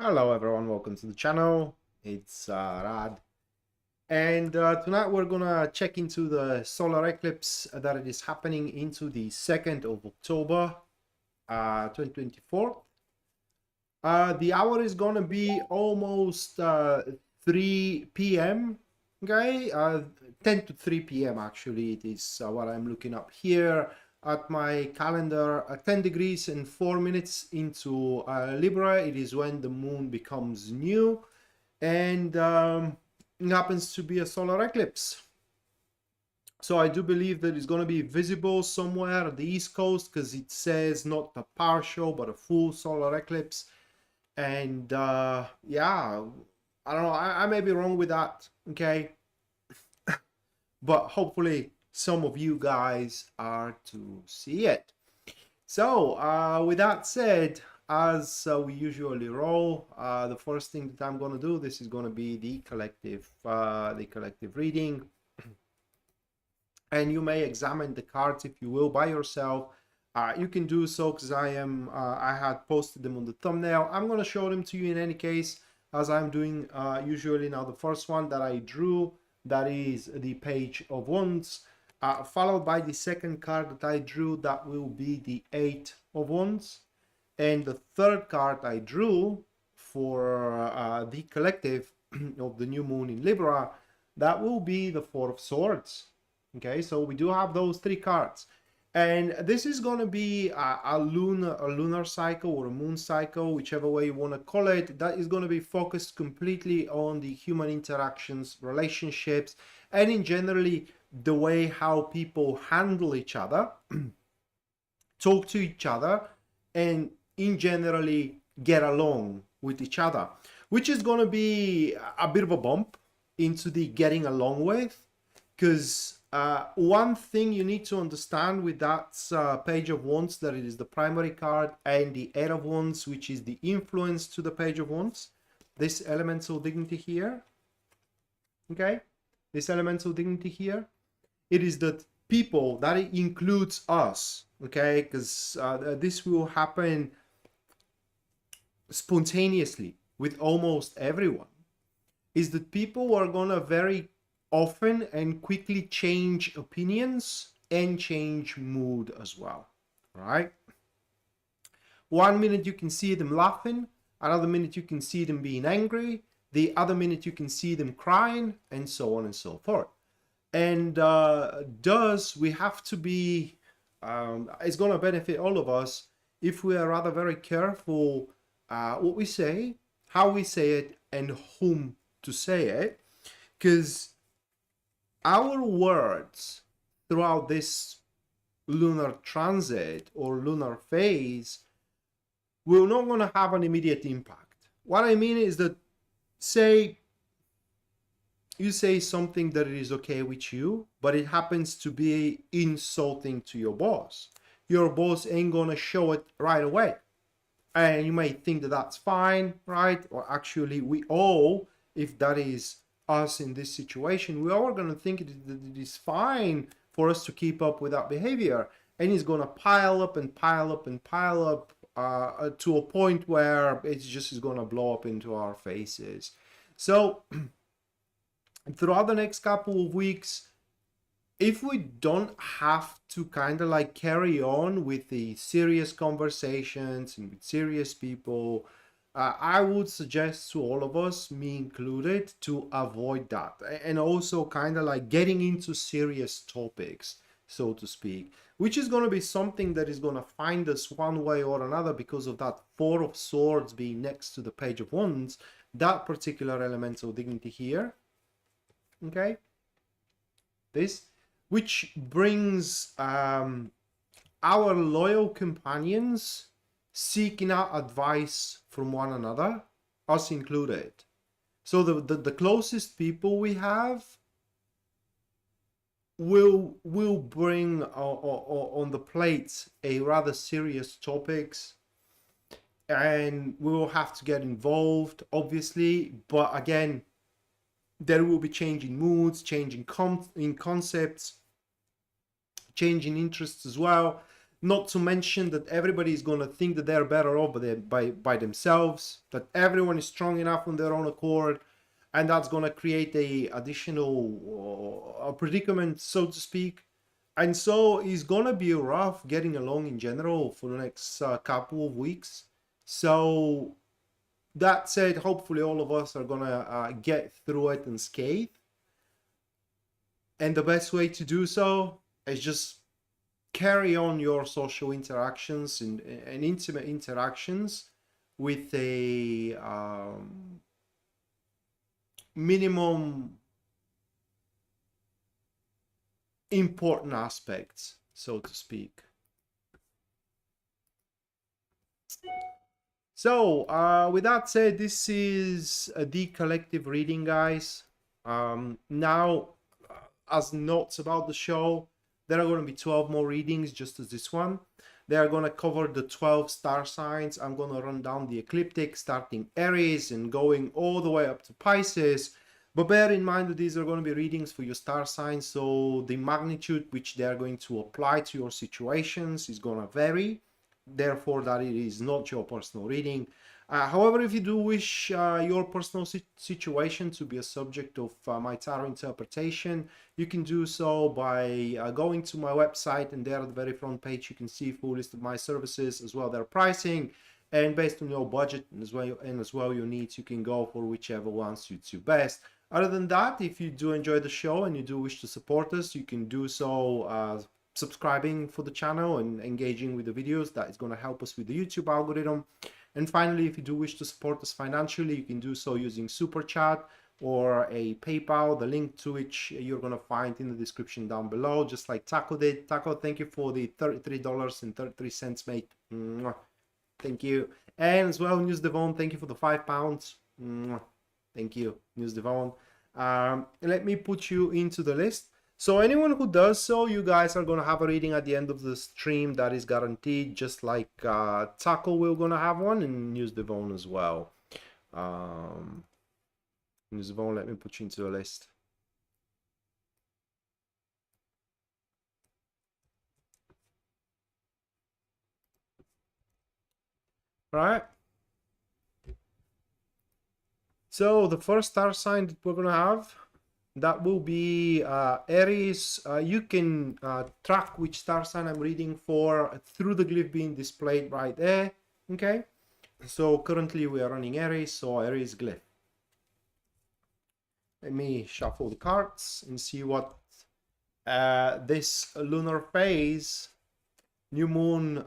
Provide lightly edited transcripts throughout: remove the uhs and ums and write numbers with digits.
Hello everyone, welcome to the channel. It's Rad, and tonight we're gonna check into the solar eclipse that it is happening into the 2nd of October 2024. The hour is gonna be almost 3 p.m. Okay, 10 to 3 p.m. actually. It is what I'm looking up here at my calendar. 10 degrees and 4 minutes into Libra. It is when the moon becomes new, and it happens to be a solar eclipse. So I do believe that it's going to be visible somewhere at the East Coast, because it says not a partial but a full solar eclipse. And yeah, I don't know, I may be wrong with that, okay? But hopefully some of you guys are to see it. So with that said, as we usually roll, the first thing that I'm going to do, this is going to be the collective reading. And you may examine the cards, if you will, by yourself. You can do so, because I had posted them on the thumbnail. I'm going to show them to you in any case, as I'm doing usually. Now the first one that I drew, that is the Page of Wands, followed by the second card that I drew, that will be the 8 of Wands. And the third card I drew for the collective of the new moon in Libra, that will be the 4 of Swords. Okay, so we do have those 3 cards. And this is going to be a lunar cycle, or a moon cycle, whichever way you want to call it, that is going to be focused completely on the human interactions, relationships, and in generally the way how people handle each other, talk to each other, and in generally get along with each other, which is going to be a bit of a bump into the getting along with, because one thing you need to understand with that Page of Wands, that it is the primary card, and the 8 of Wands, which is the influence to the Page of Wands, this elemental dignity here, okay, this elemental dignity here, it is that people, that it includes us, okay, because this will happen spontaneously with almost everyone, is that people are gonna very often and quickly change opinions and change mood as well, right? One minute you can see them laughing, another minute you can see them being angry, the other minute you can see them crying, and so on and so forth. And thus we have to be, it's going to benefit all of us if we are rather very careful what we say, how we say it, and whom to say it, because our words throughout this lunar transit or lunar phase will not going to have an immediate impact. What I mean is that, say you say something that is okay with you, but it happens to be insulting to your boss. Your boss ain't going to show it right away. And you may think that that's fine, right? Or actually, we all, if that is us in this situation, we are going to think that it is fine for us to keep up with that behavior, and it's going to pile up and pile up and pile up to a point where it just is going to blow up into our faces. So throughout the next couple of weeks, if we don't have to kind of like carry on with the serious conversations and with serious people, I would suggest to all of us, me included, to avoid that, and also kind of like getting into serious topics, so to speak, which is going to be something that is going to find us one way or another, because of that 4 of Swords being next to the Page of Wands, that particular elemental dignity here, okay, this, which brings our loyal companions seeking out advice from one another, us included. So the closest people we have will bring on the plate a rather serious topics, and we will have to get involved, obviously, but again, there will be changing moods, changing in concepts, changing interests as well. Not to mention that everybody is going to think that they're better off by themselves, that everyone is strong enough on their own accord, and that's going to create a additional predicament, so to speak. And so it's going to be rough getting along in general for the next couple of weeks. So that said, hopefully all of us are going to get through it unscathed. And the best way to do so is just carry on your social interactions and intimate interactions with a minimum important aspects, so to speak. So with that said, this is the collective reading, guys. Now, as notes about the show, there are going to be 12 more readings, just as this one. They are going to cover the 12 star signs. I'm going to run down the ecliptic, starting Aries and going all the way up to Pisces. But bear in mind that these are going to be readings for your star signs, so the magnitude which they are going to apply to your situations is going to vary. Therefore, that it is not your personal reading. However, if you do wish your personal situation to be a subject of my tarot interpretation, you can do so by going to my website, and there at the very front page you can see a full list of my services, as well their pricing, and based on your budget and as well your needs, you can go for whichever one suits you best. Other than that, if you do enjoy the show and you do wish to support us, you can do so subscribing for the channel and engaging with the videos. That is going to help us with the YouTube algorithm. And finally, if you do wish to support us financially, you can do so using Super Chat or a PayPal, the link to which you're going to find in the description down below, just like Taco did. Taco, thank you for the $33.33, mate. Mwah. Thank you. And as well, News Devon, thank you for the £5. Mwah. Thank you, News Devon. Let me put you into the list. So anyone who does so, you guys are going to have a reading at the end of the stream. That is guaranteed, just like Taco, we're going to have one, and News Devon as well. News Devon, let me put you into the list. All right. So the first star sign that we're going to have, that will be Aries. You can track which star sign I'm reading for through the glyph being displayed right there. Okay, so currently we are running Aries, so Aries glyph. Let me shuffle the cards and see what this lunar phase, new moon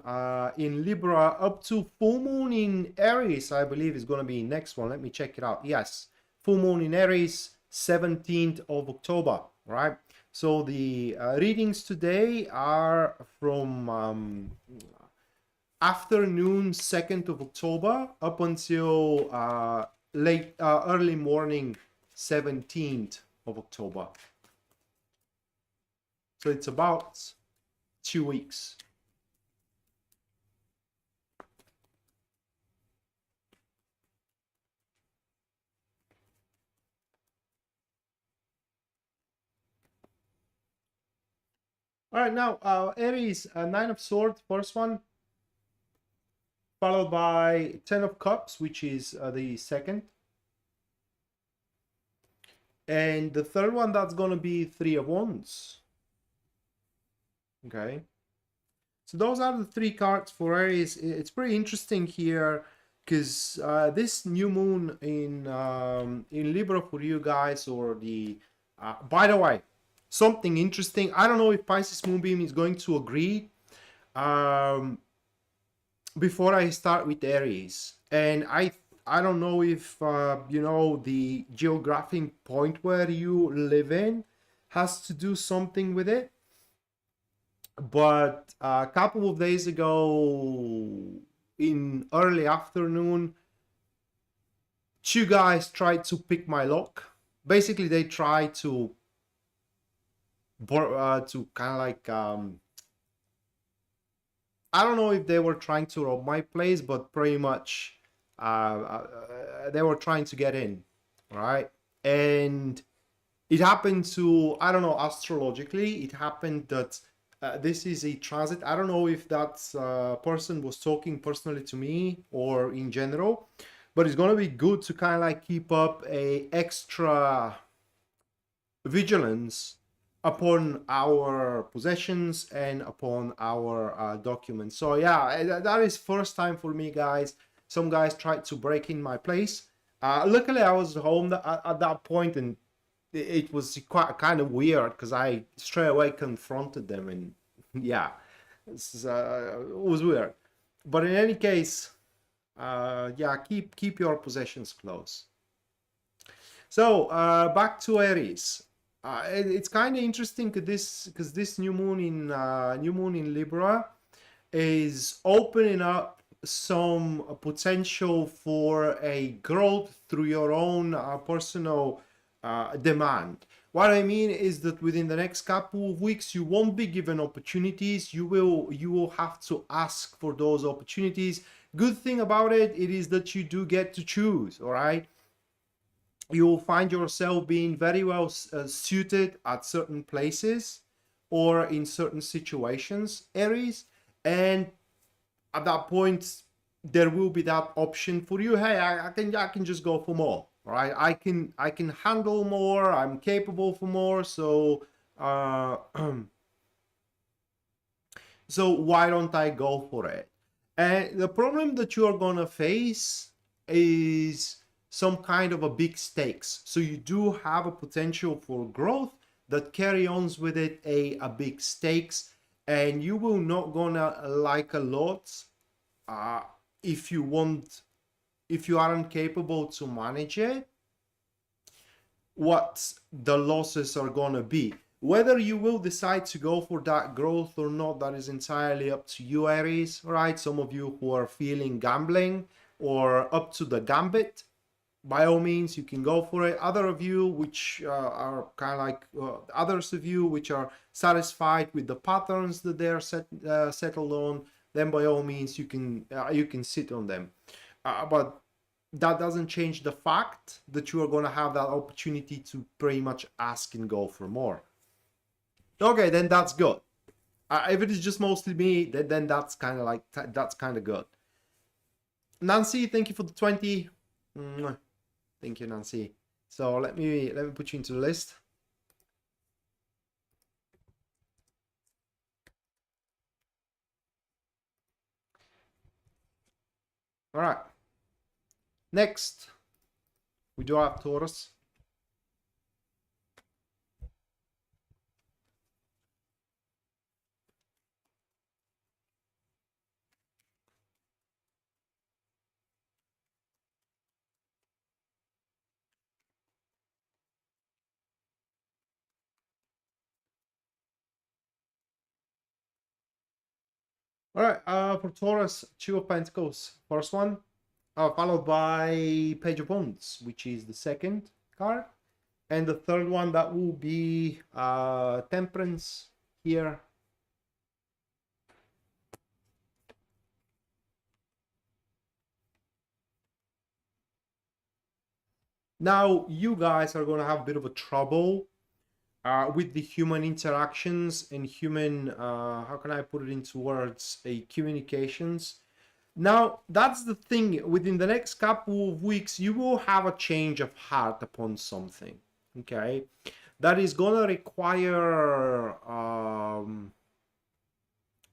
in Libra up to full moon in Aries, I believe is going to be next one. Let me check it out. Yes, full moon in Aries, 17th of October, right? So the readings today are from afternoon 2nd of October up until early morning 17th of October. So it's about 2 weeks. All right, now Aries, 9 of Swords, first one, followed by 10 of Cups, which is the second. And the third one, that's going to be 3 of Wands. Okay. So those are the 3 cards for Aries. It's pretty interesting here because this new moon in Libra for you guys, or the... by the way, something interesting. I don't know if Pisces Moonbeam is going to agree before I start with Aries. And I don't know if, you know, the geographic point where you live in has to do something with it. But a couple of days ago, in early afternoon, 2 guys tried to pick my lock. Basically, they tried to kind of like I don't know if they were trying to rob my place, but pretty much they were trying to get in, right? And it happened to, I don't know, astrologically, it happened that This is a transit. I don't know if that person was talking personally to me or in general, but it's going to be good to kind of like keep up a extra vigilance upon our possessions and upon our documents. So yeah, that is first time for me, guys. Some guys tried to break in my place. Luckily, I was home at that point, and it was quite kind of weird because I straight away confronted them, and yeah, it was weird. But in any case, yeah, keep your possessions close. So back to Aries. It's kind of interesting because this new moon in Libra is opening up some potential for a growth through your own personal demand. What I mean is that within the next couple of weeks, you won't be given opportunities. You will have to ask for those opportunities. Good thing about it is that you do get to choose. All right. You will find yourself being very well suited at certain places or in certain situations, Aries, and at that point there will be that option for you. Hey, I can just go for more. All right, I can handle more. I'm capable for more. So so why don't I go for it? And the problem that you are gonna face is some kind of a big stakes. So you do have a potential for growth that carry on with it a big stakes, and you will not gonna like a lot if you aren't capable to manage it, what the losses are gonna be. Whether you will decide to go for that growth or not, that is entirely up to you, Aries, right? Some of you who are feeling gambling or up to the gambit, by all means, you can go for it. Other of you, which are kind of like others of you, which are satisfied with the patterns that they're settled on, then by all means, you can sit on them. But that doesn't change the fact that you are going to have that opportunity to pretty much ask and go for more. Okay, then that's good. If it is just mostly me, then that's kind of like that's kind of good. Nancy, thank you for the 20. Thank you, Nancy. So let me put you into the list. All right. Next, we do have Taurus. All right, for Taurus, Two of Pentacles, first one, followed by Page of Wands, which is the second card. And the third one, that will be Temperance here. Now, you guys are going to have a bit of a trouble with the human interactions and human, how can I put it into words, communications. Now, that's the thing. Within the next couple of weeks, you will have a change of heart upon something, okay? That is going to require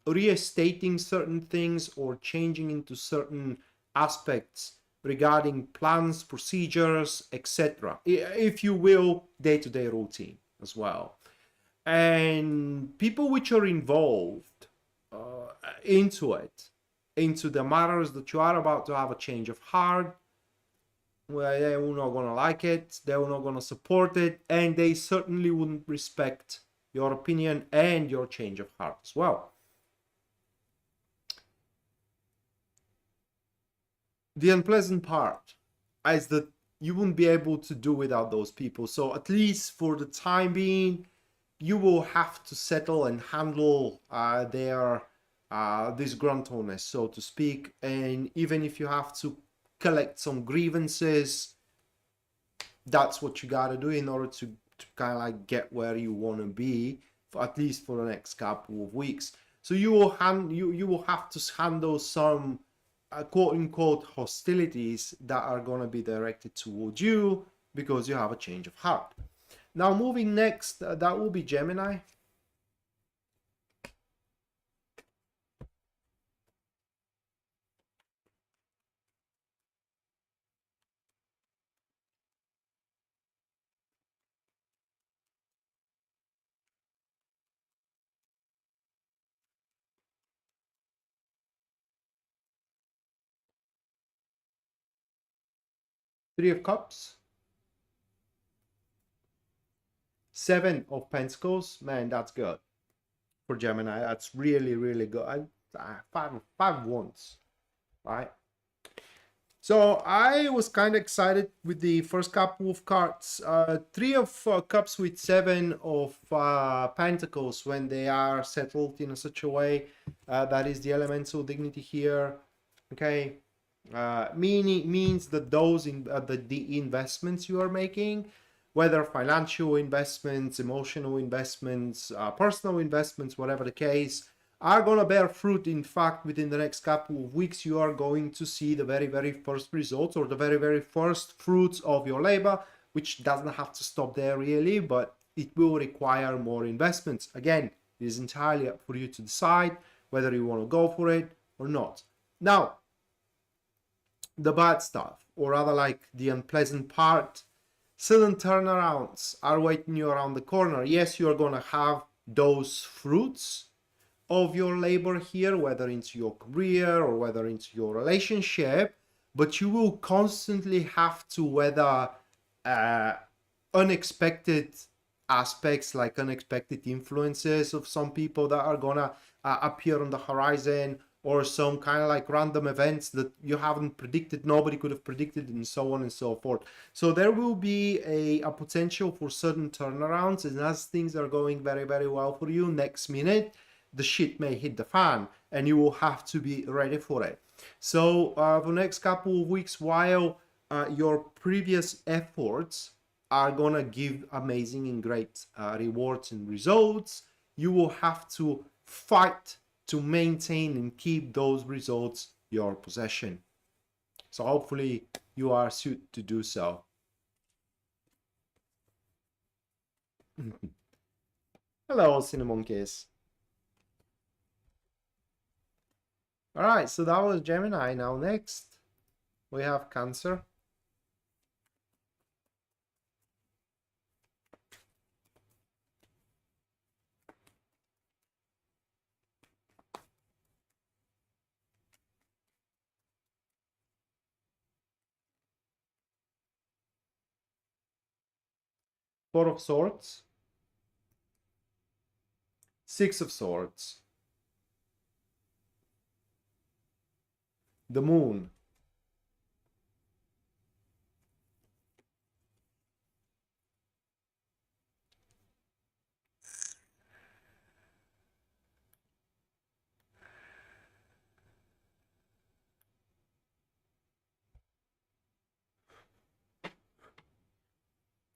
restating certain things or changing into certain aspects regarding plans, procedures, etc. If you will, day-to-day routine as well. And people which are involved into it, into the matters that you are about to have a change of heart, well, they will not gonna like it, they will not gonna support it, and they certainly wouldn't respect your opinion and your change of heart as well. The unpleasant part is that you wouldn't be able to do without those people. So at least for the time being, you will have to settle and handle their disgruntledness, so to speak. And even if you have to collect some grievances, that's what you got to do in order to kind of like get where you want to be at least for the next couple of weeks. So you will have to handle some quote unquote hostilities that are going to be directed towards you because you have a change of heart. Now moving next, that will be Gemini. Three of Cups, Seven of Pentacles. Man, that's good for Gemini. That's really, really good. Five of Wands, right? So I was kind of excited with the first couple of cards. Three of Cups with Seven of Pentacles, when they are settled in such a way that is the elemental dignity here. Okay, means that those the investments you are making, whether financial investments, emotional investments, personal investments, whatever the case, are going to bear fruit. In fact, within the next couple of weeks, you are going to see the very, very first results, or the very, very first fruits of your labor, which doesn't have to stop there really, but it will require more investments. Again, it is entirely up for you to decide whether you want to go for it or not. Now, the bad stuff, or rather like the unpleasant part, sudden turnarounds are waiting you around the corner. Yes, you are going to have those fruits of your labor here, whether into your career or whether into your relationship, but you will constantly have to weather unexpected aspects, like unexpected influences of some people that are gonna appear on the horizon, or some kind of like random events that you haven't predicted, nobody could have predicted, and so on and so forth. So there will be a potential for sudden turnarounds, and as things are going very, very well for you, next minute the shit may hit the fan and you will have to be ready for it. So for the next couple of weeks, while your previous efforts are gonna give amazing and great rewards and results, you will have to fight to maintain and keep those results your possession. So hopefully you are suited to do so. Hello, Cinnamon Kiss. All right, so that was Gemini. Now next we have Cancer. Four of Swords, Six of Swords, the Moon,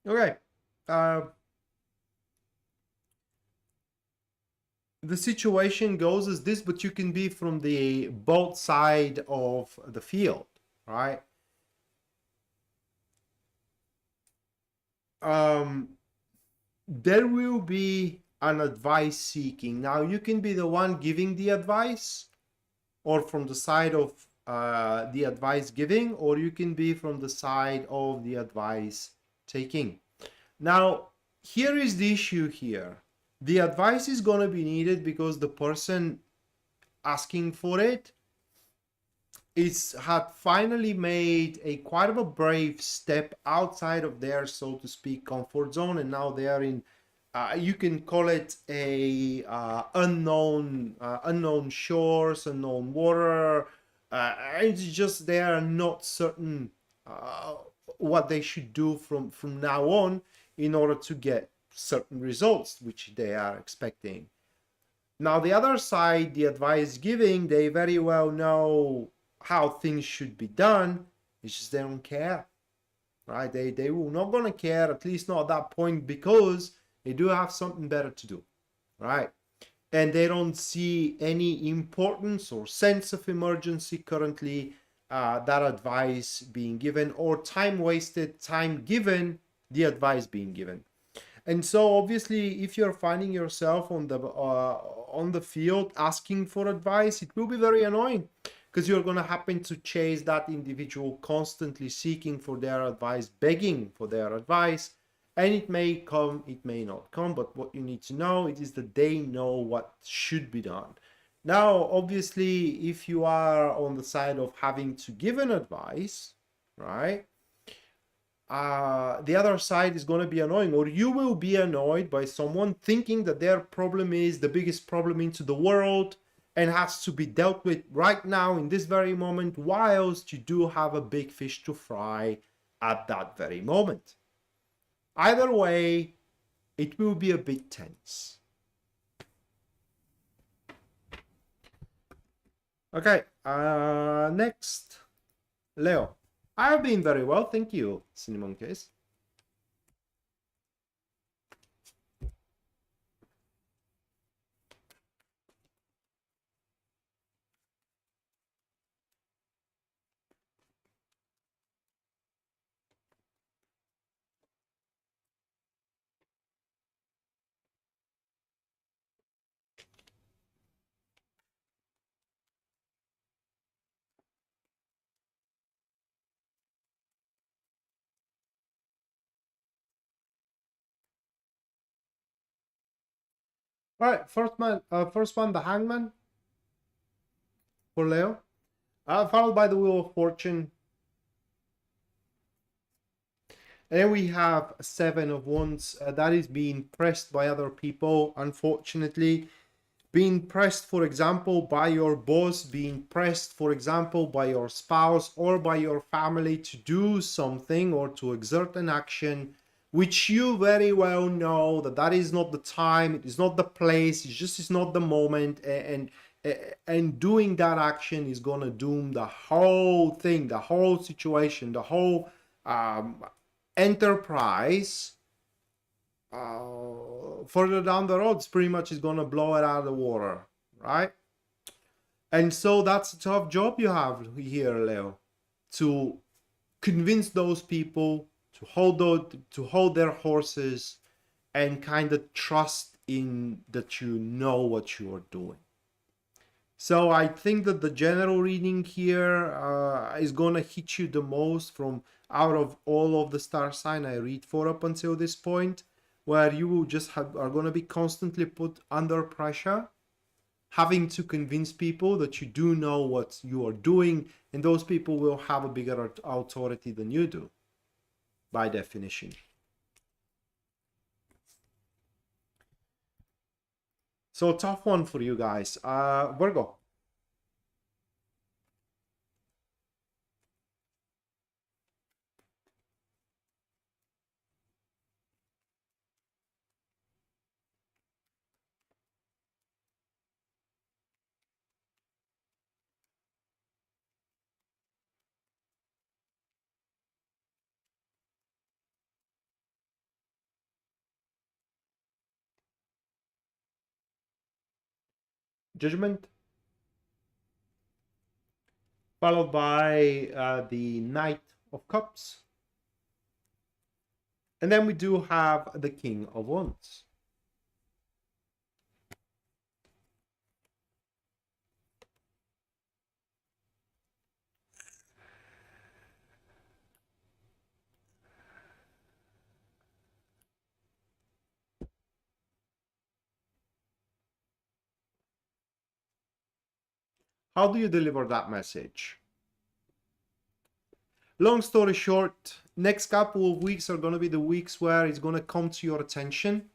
okay. The situation goes as this, but you can be from the both side of the field, right? There will be an advice seeking. Now you can be the one giving the advice, or from the side of the advice giving, or you can be from the side of the advice taking. Now, here is the issue here. The advice is going to be needed because the person asking for it had finally made a quite of a brave step outside of their, so to speak, comfort zone, and now they are in you can call it a unknown shores, unknown water. It's just they are not certain what they should do from now on in order to get certain results which they are expecting. Now the other side, the advice giving, they very well know how things should be done. It's just they don't care, right? They will not gonna care, at least not at that point, because they do have something better to do. right? And they don't see any importance or sense of emergency currently, that advice being given, or time wasted, time given, the advice being given. And so obviously, if you're finding yourself on the field asking for advice, it will be very annoying, because you're going to happen to chase that individual, constantly seeking for their advice, begging for their advice, and it may come, it may not come. But what you need to know is that they know what should be done. Now, obviously, if you are on the side of having to give an advice, right, the other side is going to be annoying, or you will be annoyed by someone thinking that their problem is the biggest problem into the world and has to be dealt with right now in this very moment, whilst you do have a big fish to fry at that very moment. Either way, it will be a bit tense. Okay, next, Leo. I've been very well, thank you, Cinnamon Case. All right, first one, the Hangman for Leo, followed by the Wheel of Fortune. And then we have Seven of Wands. That is being pressed by other people, unfortunately. Being pressed, for example, by your boss, being pressed, for example, by your spouse or by your family to do something or to exert an action, which you very well know that that is not the time, it is not the place, it just is not the moment, and doing that action is going to doom the whole thing, the whole situation, the whole enterprise further down the road. It's pretty much is going to blow it out of the water, right? And so that's a tough job you have here, Leo, to convince those people to hold their horses and kind of trust in that you know what you are doing. So I think that the general reading here is going to hit you the most from out of all of the star sign I read for up until this point, where you will just are going to be constantly put under pressure, having to convince people that you do know what you are doing, and those people will have a bigger authority than you do, by definition. So tough one for you guys. Virgo. Judgment. Followed by the Knight of Cups. And then we do have the King of Wands. How do you deliver that message? Long story short, next couple of weeks are going to be the weeks where it's going to come to your attention.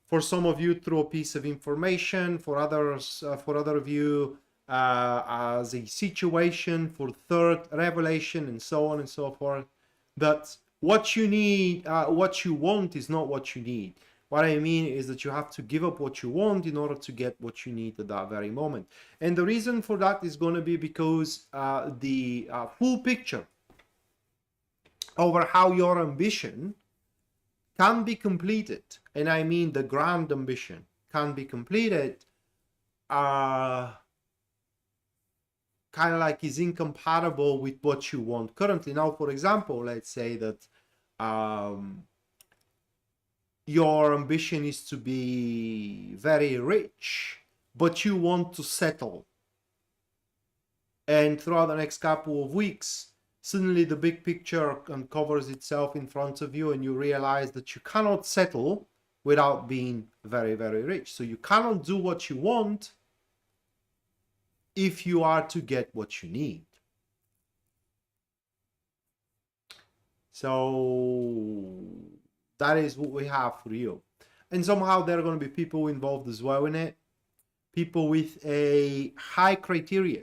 For some of you through a piece of information, for others, for other of you as a situation, for third revelation, and so on and so forth. That what you need, what you want is not what you need. What I mean is that you have to give up what you want in order to get what you need at that very moment. And the reason for that is going to be because the full picture over how your ambition can be completed, and I mean the grand ambition, can't be completed, kind of like is incompatible with what you want currently. Now, for example, let's say that your ambition is to be very rich, but you want to settle. And throughout the next couple of weeks, suddenly the big picture uncovers itself in front of you and you realize that you cannot settle without being very, very rich. So you cannot do what you want if you are to get what you need. So that is what we have for you. And somehow there are going to be people involved as well in it. People with a high criteria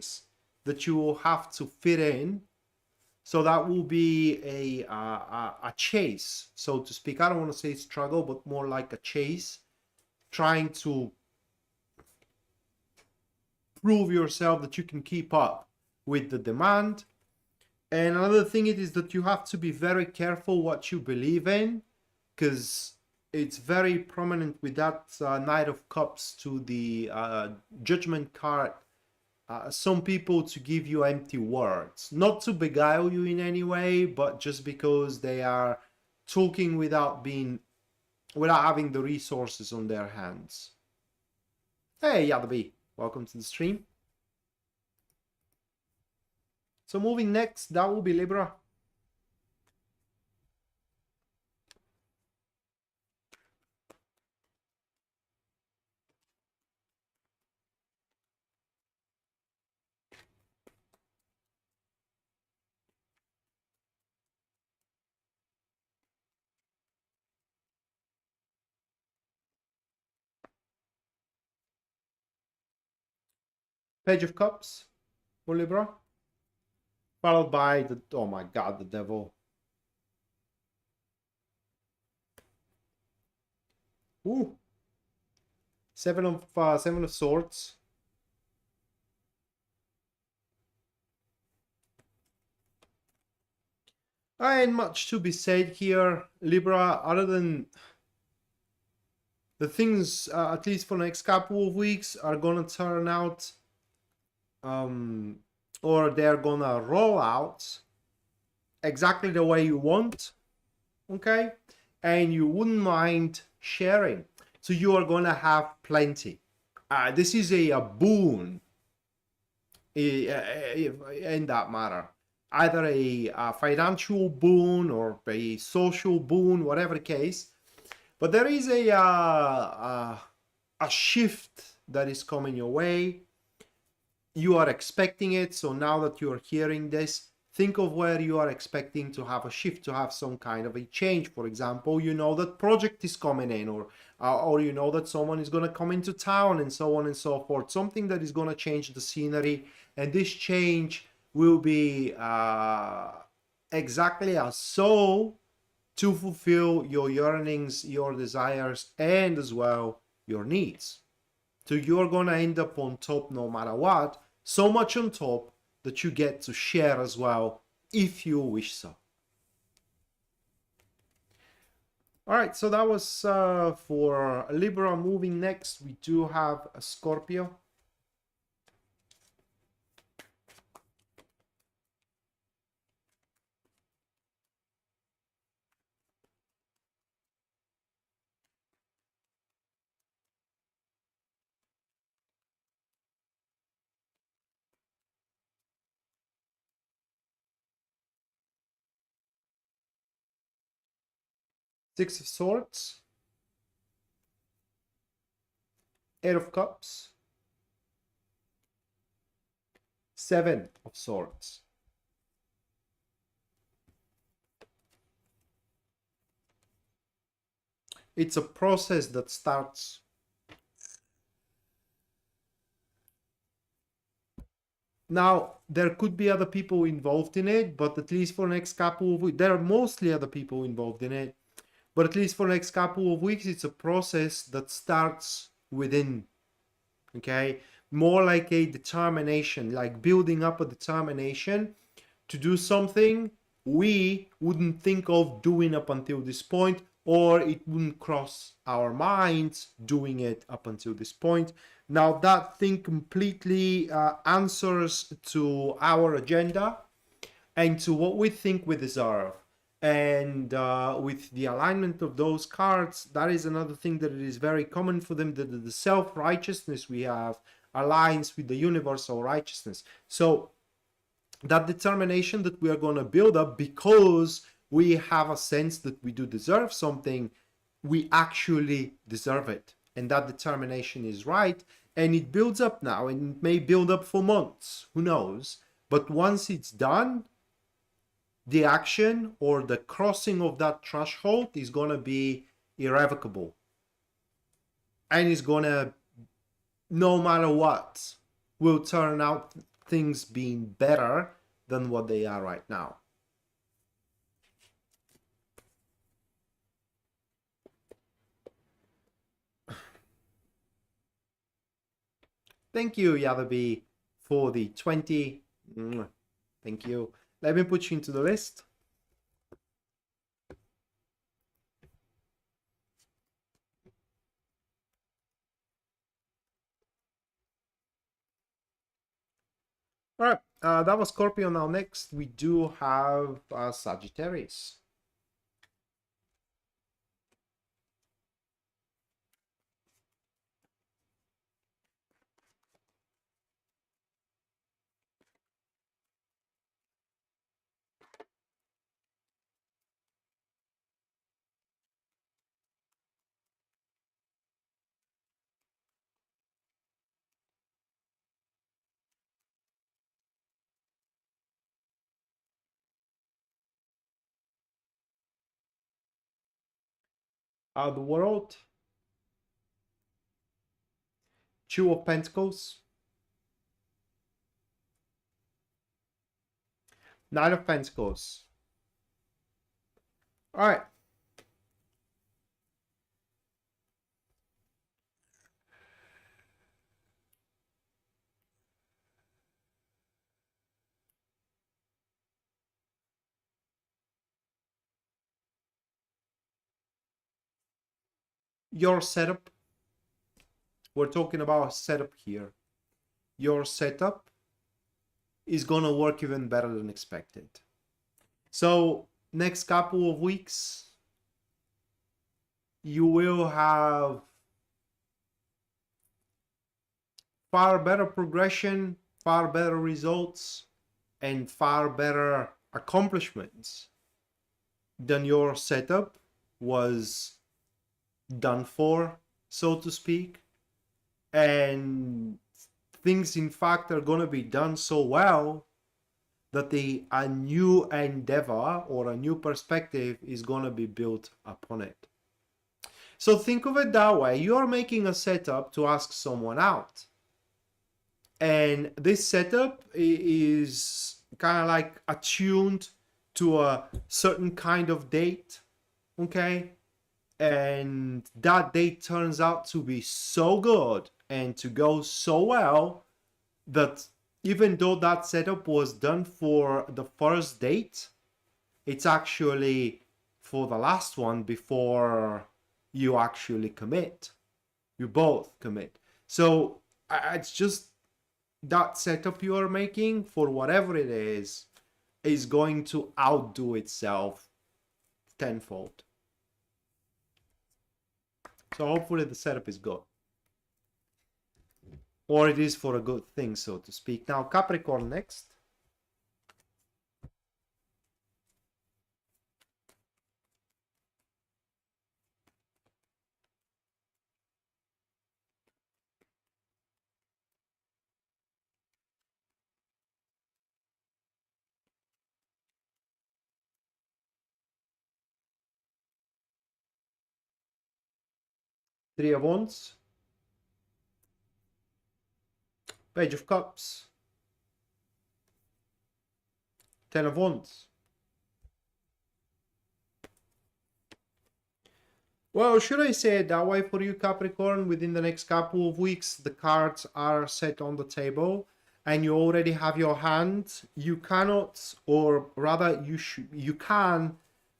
that you will have to fit in. So that will be a chase, so to speak. I don't want to say struggle, but more like a chase, trying to prove yourself that you can keep up with the demand. And another thing it is that you have to be very careful what you believe in, because it's very prominent with that Knight of Cups to the Judgment card. Some people to give you empty words, not to beguile you in any way, but just because they are talking without having the resources on their hands. Hey, Yadabi, welcome to the stream. So moving next, that will be Libra. Page of Cups for Libra, followed by the, oh my god, the Devil. Ooh, Seven of Swords. Ain't much to be said here, Libra, other than the things, at least for the next couple of weeks, are gonna turn out, or they're gonna roll out exactly the way you want, okay? And you wouldn't mind sharing. So you are gonna have plenty. This is a boon in that matter. Either a financial boon or a social boon, whatever the case. But there is a shift that is coming your way. You are expecting it, so now that you are hearing this, think of where you are expecting to have a shift, to have some kind of a change. For example, you know that project is coming in, or you know that someone is going to come into town, and so on and so forth. Something that is going to change the scenery, and this change will be exactly as so to fulfill your yearnings, your desires, and as well your needs. So you're going to end up on top no matter what, so much on top that you get to share as well if you wish so. All right, so that was for Libra. Moving next, we do have a Scorpio. Six of Swords, Eight of Cups, Seven of Swords. It's a process that starts now. There could be other people involved in it, but at least for the next couple of weeks, there are mostly other people involved in it. But at least for the next couple of weeks, it's a process that starts within, okay? More like a determination, like building up a determination to do something we wouldn't think of doing up until this point, or it wouldn't cross our minds doing it up until this point. Now that thing completely answers to our agenda and to what we think we deserve. And with the alignment of those cards, that is another thing that it is very common for them, that the self-righteousness we have aligns with the universal righteousness. So that determination that we are going to build up because we have a sense that we do deserve something, we actually deserve it. And that determination is right. And it builds up now, and it may build up for months, who knows? But once it's done, the action or the crossing of that threshold is going to be irrevocable. And it's going to, no matter what, will turn out things being better than what they are right now. Thank you, Yadabi, for the 20. Thank you. Let me put you into the list. All right, that was Scorpio. Now next we do have Sagittarius. The World, Two of Pentacles, Nine of Pentacles. All right. Your setup, we're talking about a setup here. Your setup is gonna work even better than expected. So next couple of weeks, you will have far better progression, far better results, and far better accomplishments than your setup was done for, so to speak. And things in fact are going to be done so well that a new endeavor or a new perspective is going to be built upon it. So think of it that way. You're making a setup to ask someone out, and this setup is kind of like attuned to a certain kind of date, okay? And that date turns out to be so good and to go so well that even though that setup was done for the first date, it's actually for the last one before you actually commit. You both commit. So it's just that setup you are making for whatever it is going to outdo itself tenfold. So hopefully the setup is good. Or it is for a good thing, so to speak. Now Capricorn next. Three of Wands, Page of Cups, Ten of Wands. Well, should I say it that way for you, Capricorn? Within the next couple of weeks, the cards are set on the table and you already have your hand. You cannot, or rather you can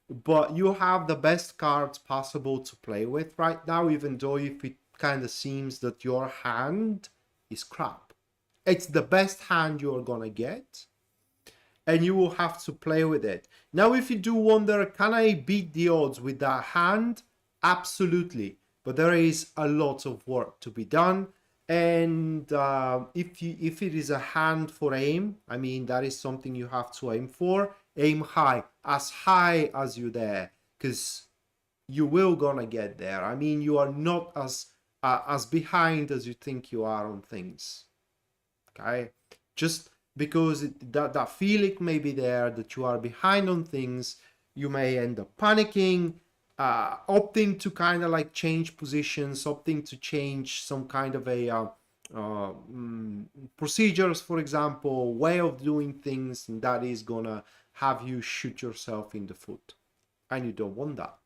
but you have the best cards possible to play with right now, even though if it kind of seems that your hand is crap. It's the best hand you're gonna get, and you will have to play with it. Now, if you do wonder, can I beat the odds with that hand? Absolutely. But there is a lot of work to be done. And if it is a hand for aim, I mean, that is something you have to aim for. Aim high as you dare, because you will gonna get there. I mean, you are not as behind as you think you are on things. Okay, just because that feeling may be there that you are behind on things, you may end up panicking, opting to kind of like change positions, opting to change some kind of a procedures, for example, way of doing things, and that is gonna have you shoot yourself in the foot, and you don't want that.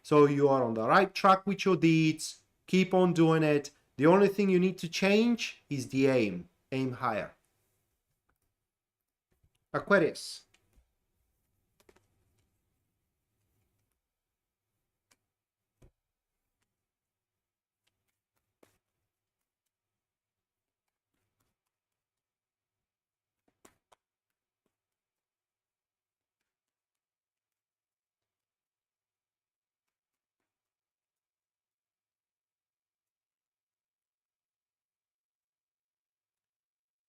So you are on the right track with your deeds. Keep on doing it. The only thing you need to change is the aim. Aim higher. Aquarius.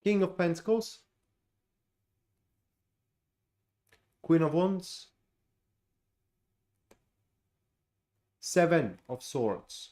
King of Pentacles. Queen of Wands. Seven of Swords.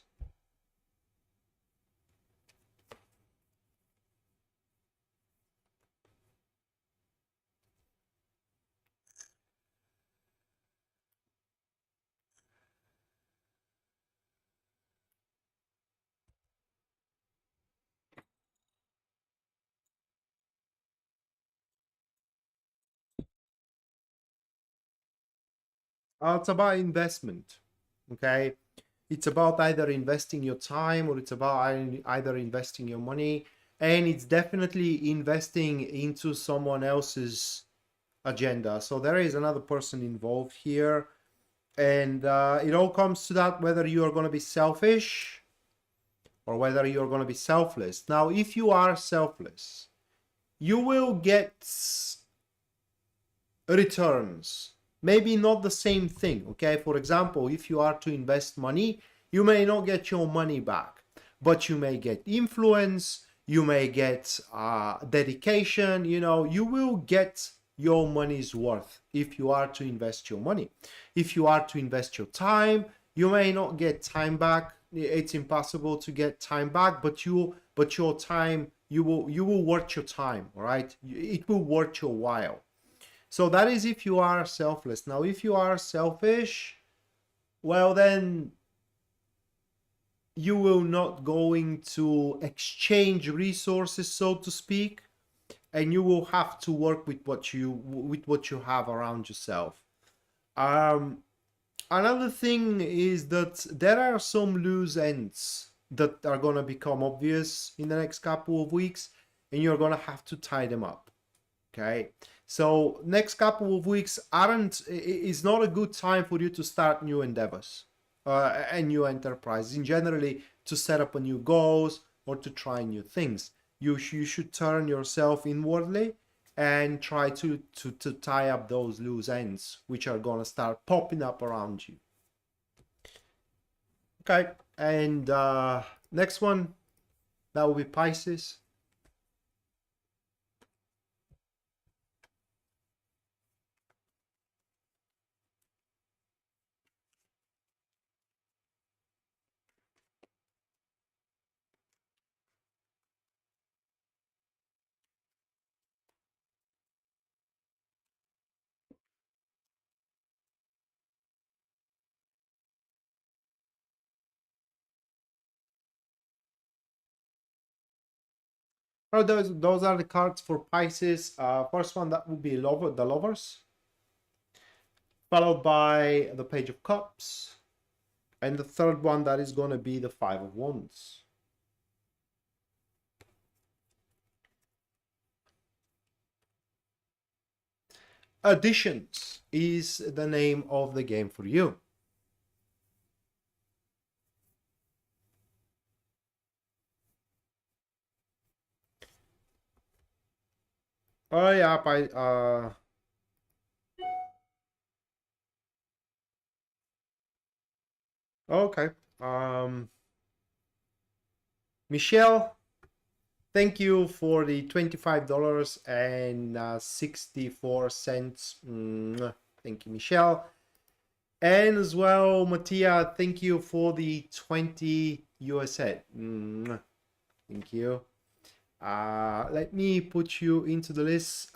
It's about investment. Okay. It's about either investing your time or it's about either investing your money. And it's definitely investing into someone else's agenda. So there is another person involved here. And it all comes to that whether you are going to be selfish or whether you're going to be selfless. Now, if you are selfless, you will get returns. Maybe not the same thing, okay? For example, if you are to invest money, you may not get your money back, but you may get influence, you may get dedication, you know, you will get your money's worth if you are to invest your money. If you are to invest your time, you may not get time back. It's impossible to get time back, but your time, you will worth your time, all right? It will worth your while. So that is if you are selfless. Now, if you are selfish, well, then you will not going to exchange resources, so to speak, and you will have to work with what you have around yourself. Another thing is that there are some loose ends that are going to become obvious in the next couple of weeks, and you're going to have to tie them up. Okay, so next couple of weeks is not a good time for you to start new endeavors and new enterprises. In generally, to set up a new goals or to try new things, you should turn yourself inwardly and try to tie up those loose ends which are gonna start popping up around you. Okay, and next one, that will be Pisces. Oh, those are the cards for Pisces. First one, that would be the Lovers, followed by the Page of Cups, and the third one, that is going to be the Five of Wands. Additions is the name of the game for you. Oh yeah, okay. Michelle, thank you for the $25.64. Thank you, Michelle. And as well, Mattia, thank you for the 20 USA. Thank you. Let me put you into the list.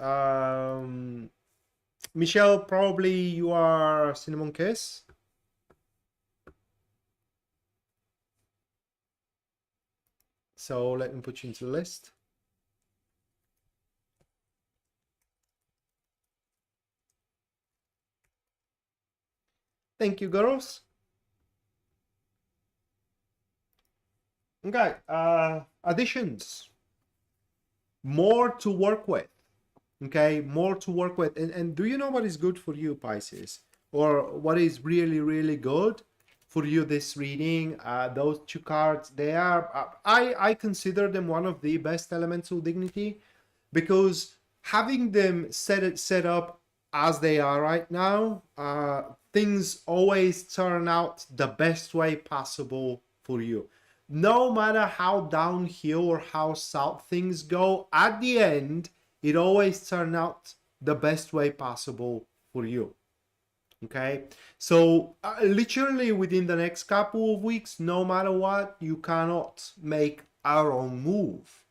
Michelle, probably you are cinnamon kiss. So let me put you into the list. Thank you, girls. Okay, additions. More to work with. Okay, more to work with. And do you know what is good for you, Pisces? Or what is really, really good for you this reading? Those two cards, they are, I consider them one of the best elemental dignity, because having them set up as they are right now, things always turn out the best way possible for you. No matter how downhill or how south things go, at the end, it always turns out the best way possible for you. Okay, so literally within the next couple of weeks, no matter what, you cannot make a wrong move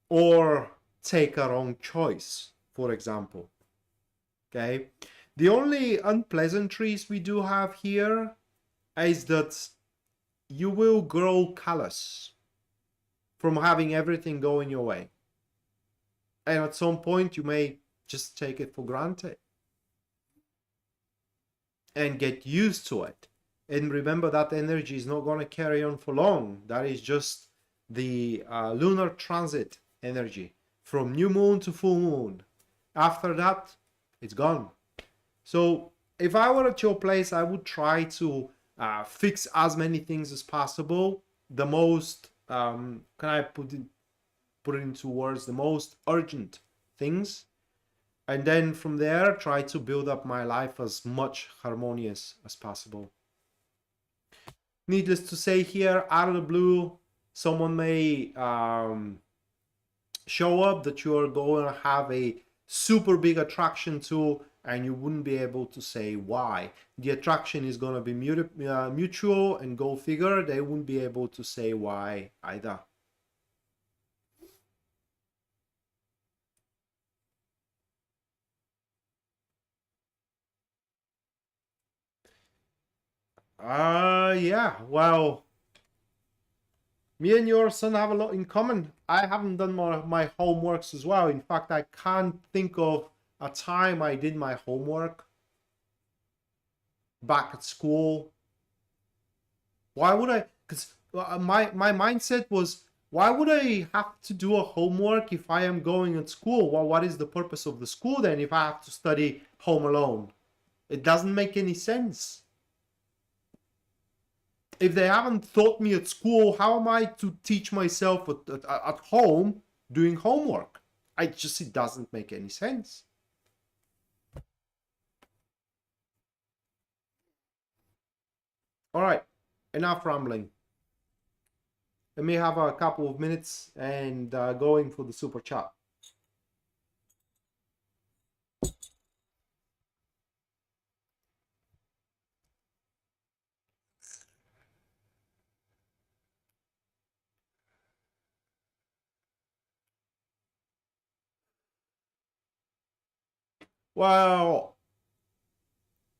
or take a wrong choice, for example. Okay, the only unpleasantries we do have here is that you will grow callous from having everything going your way, and at some point you may just take it for granted and get used to it. And remember, that energy is not going to carry on for long. That is just the lunar transit energy from new moon to full moon. After that, it's gone. So if I were at your place, I would try to fix as many things as possible. The most, can I put it into words, the most urgent things. And then from there, try to build up my life as much harmonious as possible. Needless to say here, out of the blue, someone may show up that you're going to have a super big attraction to, and you wouldn't be able to say why. The attraction is going to be mutual, and go figure, they wouldn't be able to say why either. Yeah, well, me and your son have a lot in common. I haven't done my homeworks as well. In fact, I can't think of a time I did my homework back at school. Why would I? Because my mindset was, why would I have to do a homework if I am going at school? Well, what is the purpose of the school then if I have to study home alone? It doesn't make any sense. If they haven't taught me at school, how am I to teach myself at home doing homework? It doesn't make any sense. All right, enough rambling. Let me have a couple of minutes and going for the super chat. Well,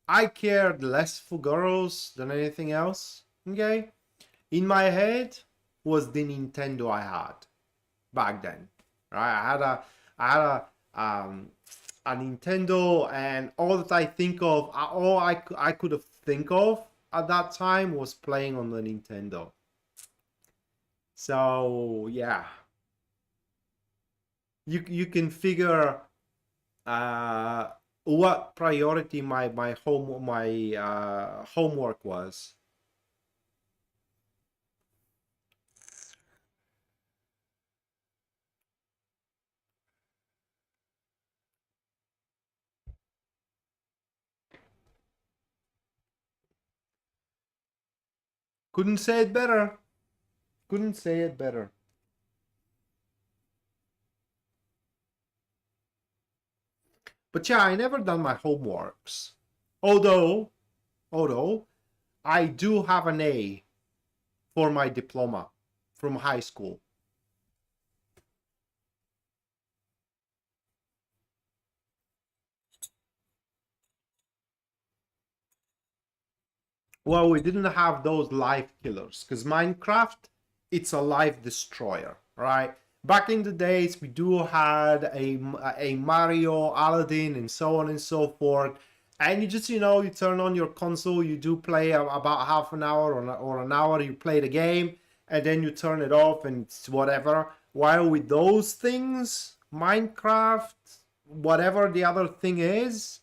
I cared less for girls than anything else. Okay, in my head was the Nintendo I had back then. Right, I had a Nintendo, and all that I think of, all I could have think of at that time was playing on the Nintendo. So yeah, you can figure uh, what priority my homework was. Couldn't say it better. Couldn't say it better. But yeah, I never done my homeworks. Although I do have an A for my diploma from high school. Well, we didn't have those life killers because Minecraft, it's a life destroyer, right? Back in the days, we do had a Mario, Aladdin, and so on and so forth. And you just, you turn on your console, you do play about half an hour or an hour, you play the game, and then you turn it off and it's whatever. While with those things, Minecraft, whatever the other thing is,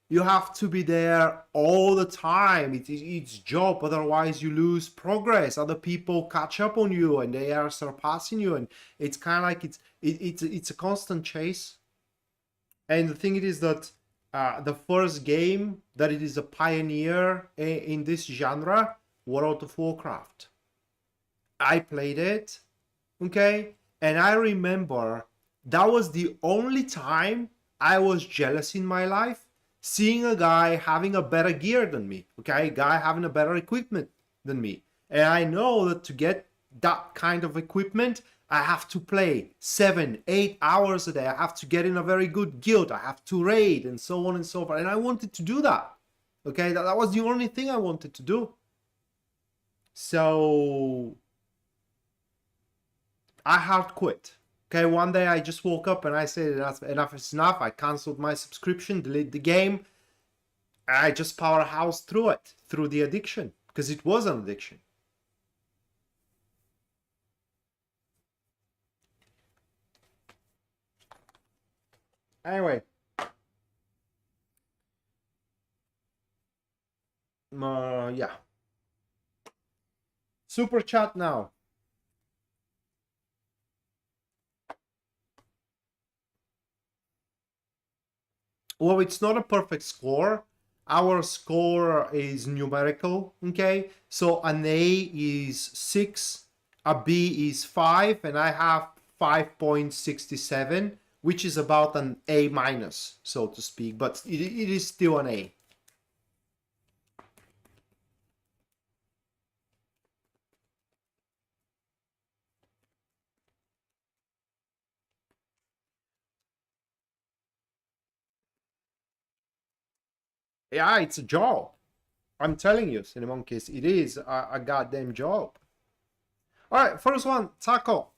you have to be there all the time. It's job, otherwise you lose progress. Other people catch up on you and they are surpassing you, and it's kind of like it's a constant chase. And the thing it is that the first game that it is a pioneer in this genre, World of Warcraft. I played it, okay, and I remember that was the only time I was jealous in my life, seeing a guy having a better gear than me, okay, a guy having a better equipment than me. And I know that to get that kind of equipment, I have to play 7 8 hours a day. I have to get in a very good guild, I have to raid, and so on and so forth. And I wanted to do that, okay, that was the only thing I wanted to do. So I hard quit. Okay, one day I just woke up and I said enough is enough. I canceled my subscription, deleted the game. I just powerhouse through it, through the addiction, because it was an addiction. Anyway, yeah. Super chat now. Well, it's not a perfect score. Our score is numerical, okay? So an A is 6, a B is 5, and I have 5.67, which is about an A minus, so to speak, but it is still an A. Yeah, it's a job. I'm telling you, Cinemonkeys, it is a goddamn job. All right, first one, Taco.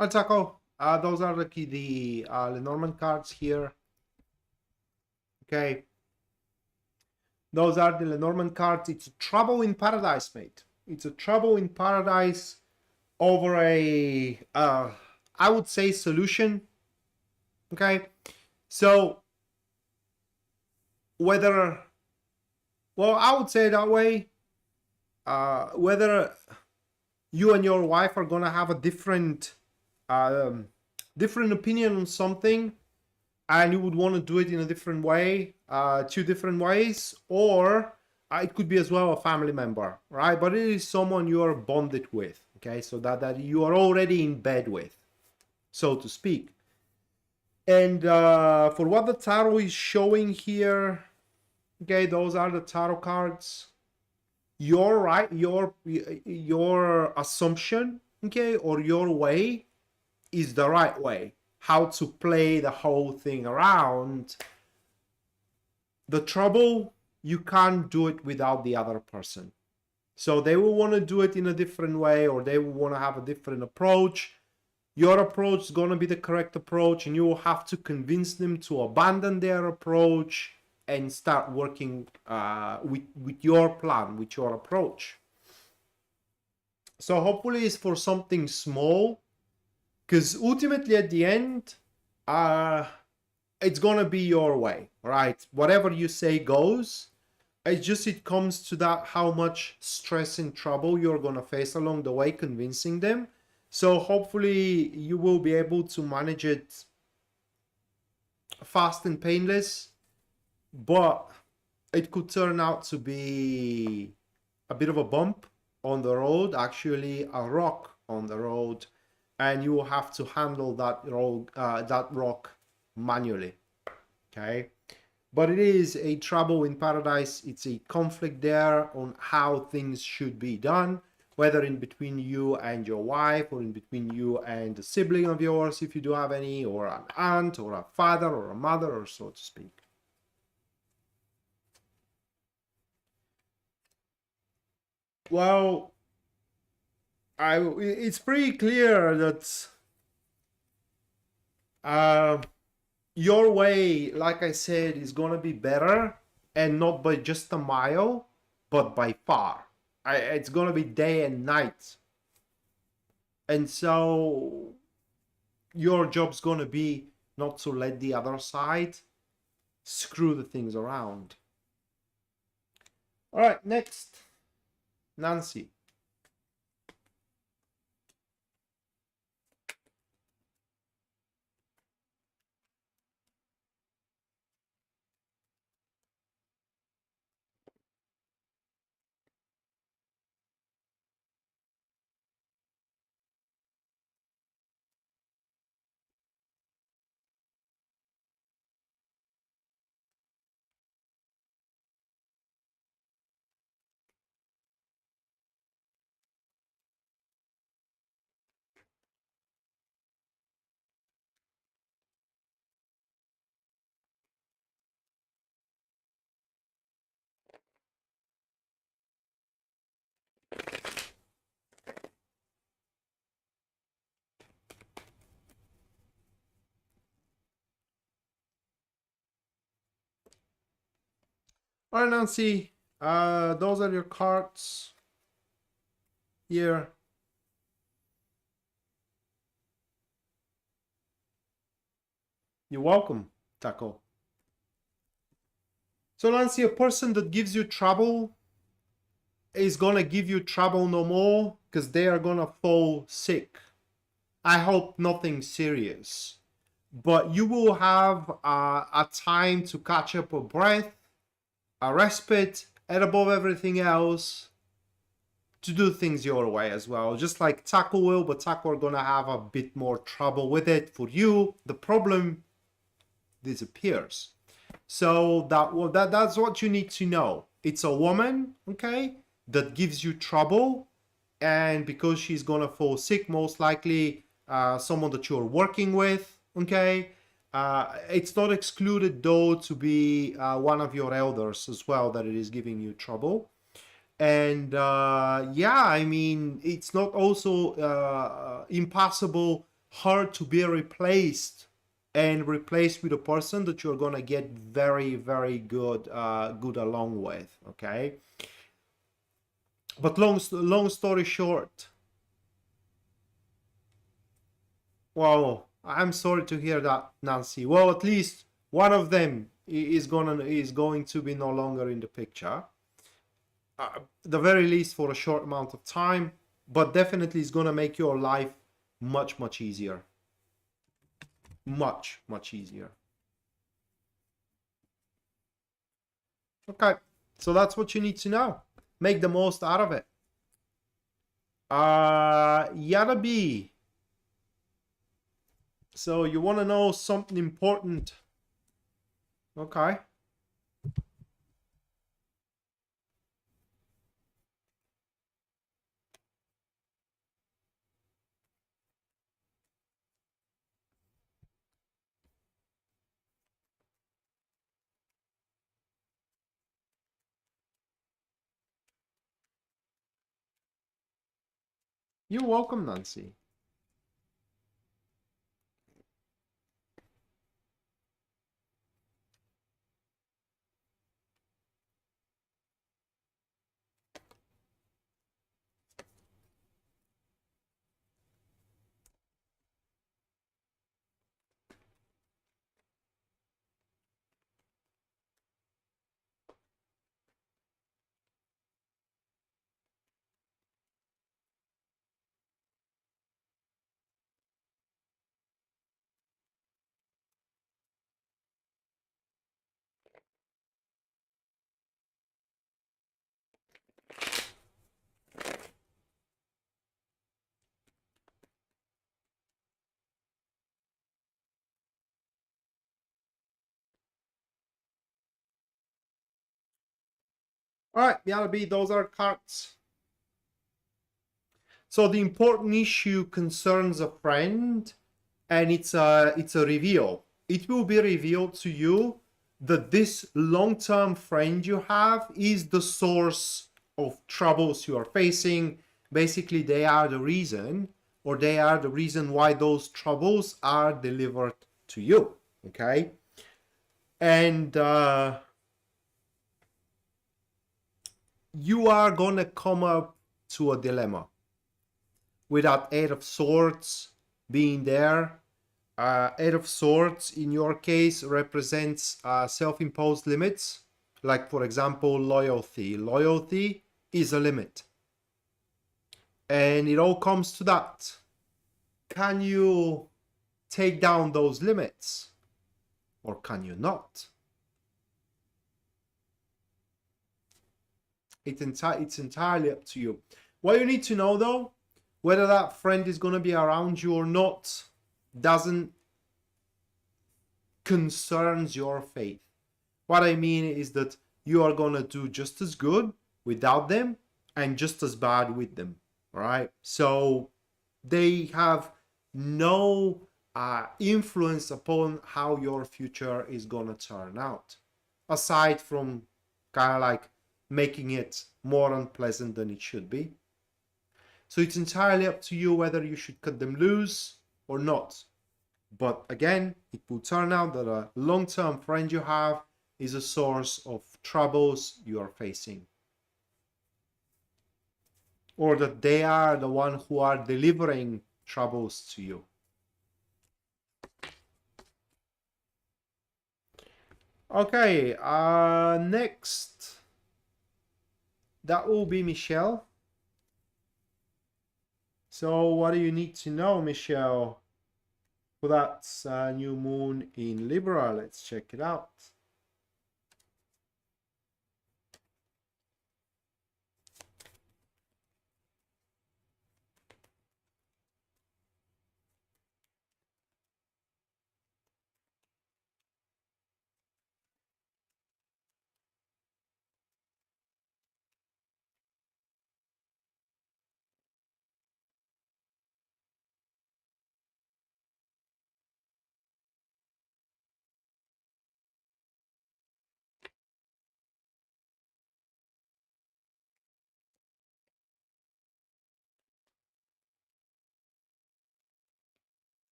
All right, Taco. Those are the Lenormand cards here. Okay. Those are the Lenormand cards. It's a trouble in paradise, mate. It's a trouble in paradise over a, I would say, solution. Okay, so whether, well, I would say that way, whether you and your wife are gonna have a different opinion on something, and you would want to do it in a different way, two different ways, or it could be as well a family member, right? But it is someone you are bonded with, okay? So that you are already in bed with, so to speak. And for what the tarot is showing here, okay, those are the tarot cards. Your right, your assumption, okay, or your way is the right way. How to play the whole thing around. The trouble, you can't do it without the other person. So they will want to do it in a different way, or they will want to have a different approach. Your approach is going to be the correct approach, and you will have to convince them to abandon their approach and start working with your plan, with your approach. So hopefully it's for something small, because ultimately at the end, it's gonna be your way, right? Whatever you say goes. It's just, it comes to that, how much stress and trouble you're gonna face along the way convincing them. So hopefully you will be able to manage it fast and painless, but it could turn out to be a bit of a bump on the road, actually a rock on the road, and you will have to handle that rock manually, okay? But it is a trouble in paradise. It's a conflict there on how things should be done, whether in between you and your wife, or in between you and a sibling of yours, if you do have any, or an aunt, or a father, or a mother, or so to speak. Well, it's pretty clear that your way, like I said, is gonna be better, and not by just a mile, but by far. It's gonna be day and night. And so your job's gonna be not to let the other side screw the things around. All right, next, Nancy. All right, Nancy, those are your cards here. You're welcome, Taco. So Nancy, a person that gives you trouble is gonna give you trouble no more, because they are gonna fall sick. I hope nothing serious, but you will have a time to catch up a breath, a respite, and above everything else, to do things your way as well. Just like Taco will, but Taco are gonna have a bit more trouble with it. For you, the problem disappears. So that's what you need to know. It's a woman, okay, that gives you trouble, and because she's gonna fall sick, most likely someone that you're working with, okay. It's not excluded though to be one of your elders as well that it is giving you trouble. And yeah, I mean, it's not also impossible her to be replaced and replace with a person that you're gonna get very, very good along with. Okay, but long story short, well, I'm sorry to hear that, Nancy. Well, at least one of them is going to be no longer in the picture. The very least for a short amount of time, but definitely is gonna make your life much easier. Much easier. Okay, so that's what you need to know. Make the most out of it. Yada. So you want to know something important? Okay. You're welcome, Nancy. All right, Yada, those are cards. So the important issue concerns a friend, and it's a reveal. It will be revealed to you that this long-term friend you have is the source of troubles you are facing. Basically, they are the reason, or they are the reason why those troubles are delivered to you. Okay, and you are gonna come up to a dilemma with that Eight of Swords being there. Eight of Swords, in your case, represents self-imposed limits. Like, for example, loyalty. Loyalty is a limit. And it all comes to that. Can you take down those limits? Or can you not? It's entirely up to you. What you need to know, though, whether that friend is going to be around you or not, doesn't concerns your faith. What I mean is that you are going to do just as good without them and just as bad with them. All right. So they have no influence upon how your future is going to turn out, aside from kind of like making it more unpleasant than it should be. So it's entirely up to you whether you should cut them loose or not. But again, it will turn out that a long-term friend you have is a source of troubles you are facing. Or that they are the one who are delivering troubles to you. Okay, next. That will be Michelle. So what do you need to know, Michelle? For that new moon in Libra, let's check it out.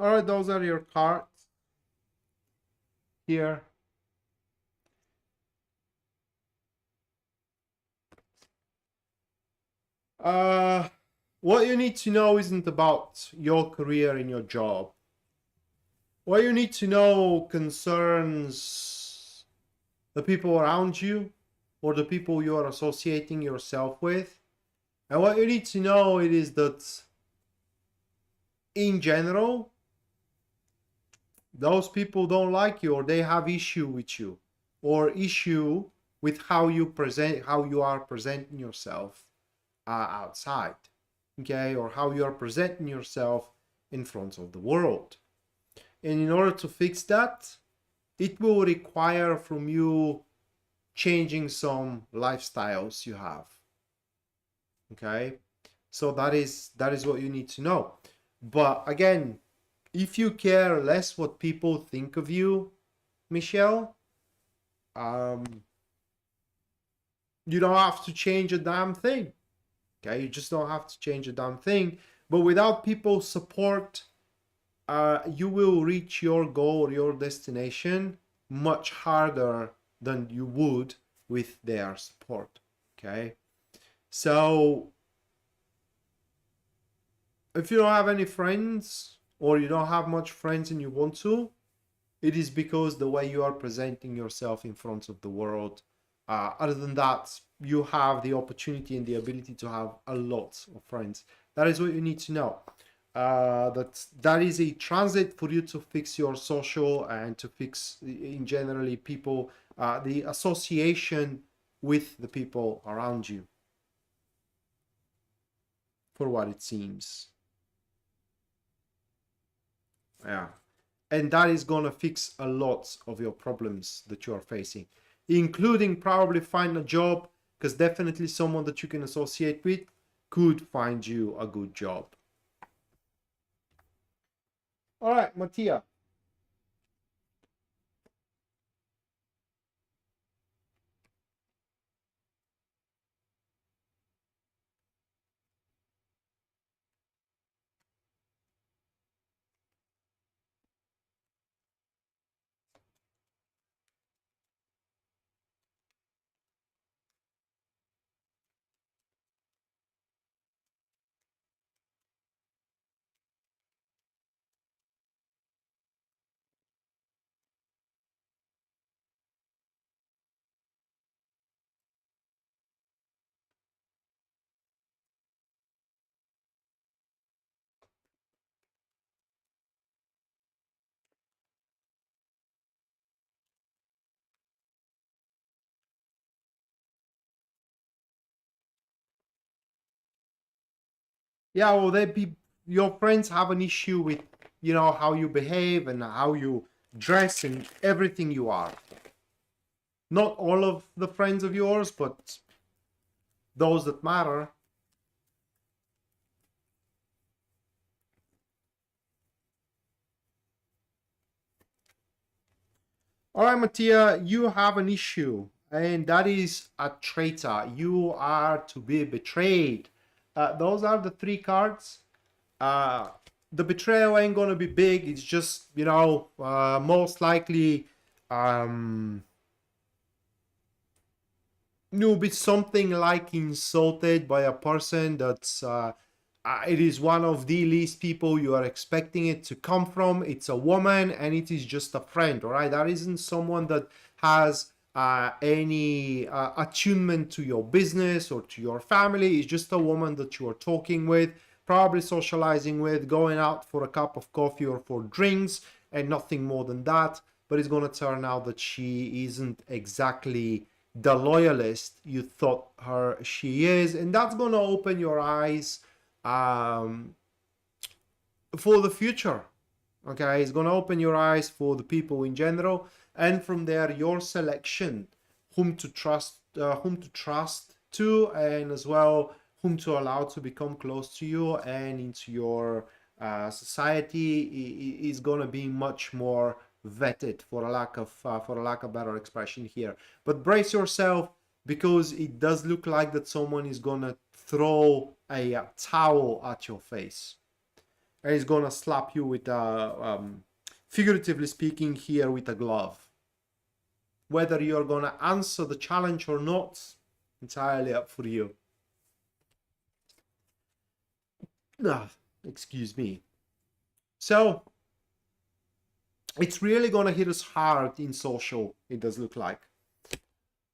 All right, those are your cards here. What you need to know isn't about your career and your job. What you need to know concerns the people around you or the people you are associating yourself with. And what you need to know it is that in general, those people don't like you or they have issue with you or issue with how you are presenting yourself outside, okay, or how you are presenting yourself in front of the world. And in order to fix that, it will require from you changing some lifestyles you have, okay. So that is what you need to know. But again, if you care less what people think of you, Michelle, you don't have to change a damn thing. Okay, you just don't have to change a damn thing. But without people's support, you will reach your goal or your destination much harder than you would with their support. Okay, so if you don't have any friends or you don't have much friends and you want to, it is because the way you are presenting yourself in front of the world. Other than that, you have the opportunity and the ability to have a lot of friends. That is what you need to know. That is a transit for you to fix your social and to fix in generally people, the association with the people around you, for what it seems. Yeah. And that is going to fix a lot of your problems that you are facing, including probably find a job, because definitely someone that you can associate with could find you a good job. All right, Mattia. Yeah, well, your friends have an issue with, how you behave and how you dress and everything you are. Not all of the friends of yours, but those that matter. All right, Mattia, you have an issue, and that is a traitor. You are to be betrayed. Those are the three cards. The betrayal ain't gonna be big. It's just, most likely, you'll be something like insulted by a person that's it is one of the least people you are expecting it to come from. It's a woman and it is just a friend, all right? That isn't someone that has any attunement to your business or to your family. It's just a woman that you are talking with, probably socializing with, going out for a cup of coffee or for drinks, and nothing more than that. But it's going to turn out that she isn't exactly the loyalist you thought she is, and that's going to open your eyes for the future. Okay, it's going to open your eyes for the people in general, and from there your selection, whom to trust to, and as well whom to allow to become close to you and into your society is going to be much more vetted, for a lack of better expression here. But brace yourself, because it does look like that someone is gonna throw a towel at your face. and he's gonna slap you with a, figuratively speaking here, with a glove. Whether you're gonna answer the challenge or not, entirely up for you. Excuse me. So it's really gonna hit us hard in social, it does look like.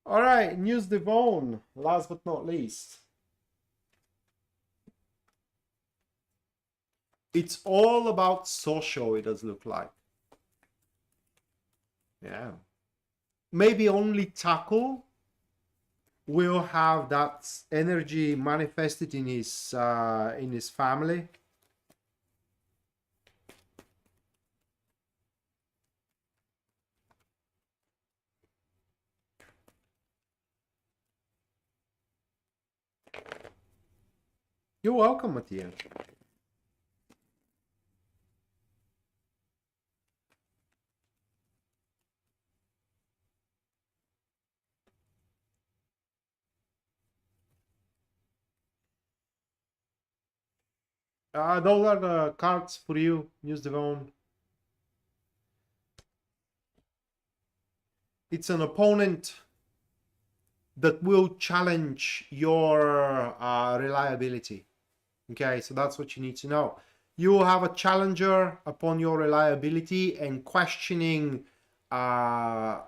All right, News Devon, last but not least. It's all about social, it does look like. Yeah. Maybe only Tackle will have that energy manifested in his family. You're welcome, Mattia. Those are the cards for you, News Devon. It's an opponent that will challenge your reliability. Okay, so that's what you need to know. You will have a challenger upon your reliability and questioning the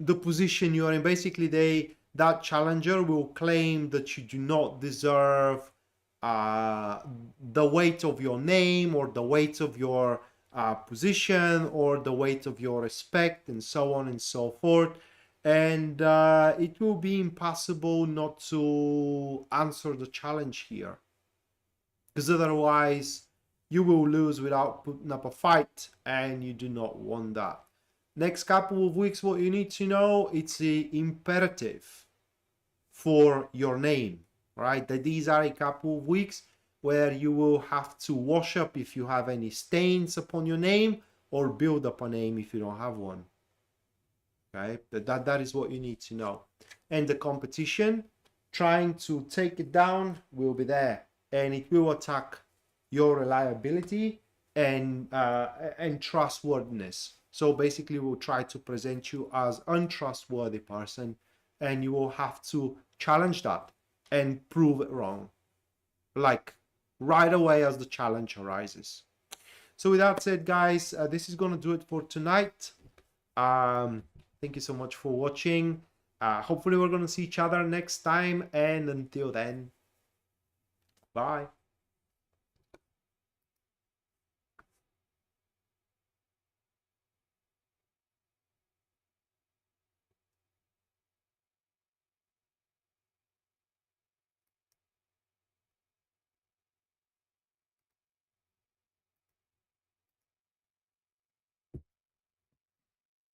position you're in. Basically, that challenger will claim that you do not deserve the weight of your name, or the weight of your position, or the weight of your respect, and so on and so forth. And it will be impossible not to answer the challenge here, because otherwise you will lose without putting up a fight, and you do not want that. Next couple of weeks, what you need to know, it's the imperative for your name, right? That these are a couple of weeks where you will have to wash up if you have any stains upon your name, or build up a name if you don't have one. Okay, that is what you need to know. And the competition trying to take it down will be there, and it will attack your reliability and trustworthiness. So basically, we'll try to present you as untrustworthy person, and you will have to challenge that and prove it wrong, like right away as the challenge arises. So with that said, guys, this is going to do it for tonight. Thank you so much for watching. Hopefully we're going to see each other next time, and until then, bye.